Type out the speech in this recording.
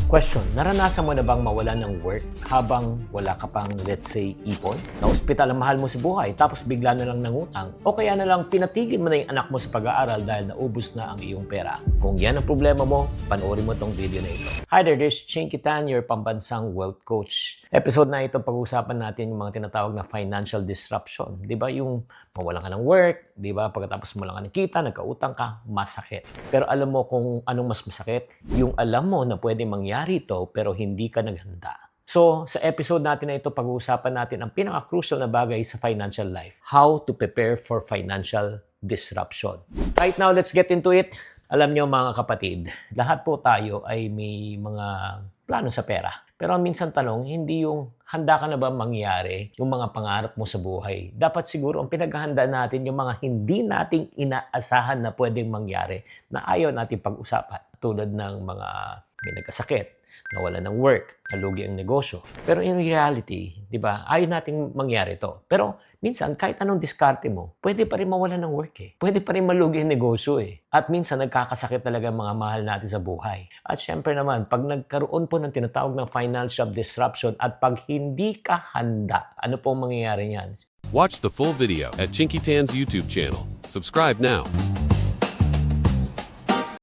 Question, naranasan mo na bang mawala ng work habang wala ka pang, let's say, ipon? Na-ospital ang mahal mo sa buhay tapos bigla na lang nangutang o kaya na lang pinatigil mo na yung anak mo sa pag-aaral dahil naubos na ang iyong pera. Kung yan ang problema mo, panoorin mo tong video na ito. Hi there, this is Chinky Tan, your pambansang wealth coach. Episode na ito, pag-uusapan natin yung mga tinatawag na financial disruption. Di ba yung mawalan ka ng work, di ba? Pagkatapos mo lang ka nakita, nagkautang ka, masakit. Pero alam mo kung anong mas masakit? Yung alam mo na pwede mangyari ito pero hindi ka naghanda. So, sa episode natin na ito, pag-uusapan natin ang pinaka-crucial na bagay sa financial life. How to prepare for financial disruption. Right now, let's get into it. Alam niyo mga kapatid, lahat po tayo ay may mga plano sa pera. Pero ang minsan tanong, hindi yung handa ka na ba mangyari yung mga pangarap mo sa buhay. Dapat siguro ang pinaghahanda natin yung mga hindi nating inaasahan na pwedeng mangyari na ayaw natin pag-usapan. Tulad ng mga may nagkasakit, nawala ng work, nalugi ang negosyo. Pero in reality, di ba, ayaw nating mangyari to. Pero minsan, kahit anong diskarte mo, pwede pa rin mawala ng work eh. Pwede pa rin malugi ang negosyo eh. At minsan, nagkakasakit talaga ang mga mahal natin sa buhay. At syempre naman, pag nagkaroon po ng tinatawag ng financial disruption at pag hindi ka handa, ano pong mangyayari niyan? Watch the full video at Chinky Tan's YouTube channel. Subscribe now.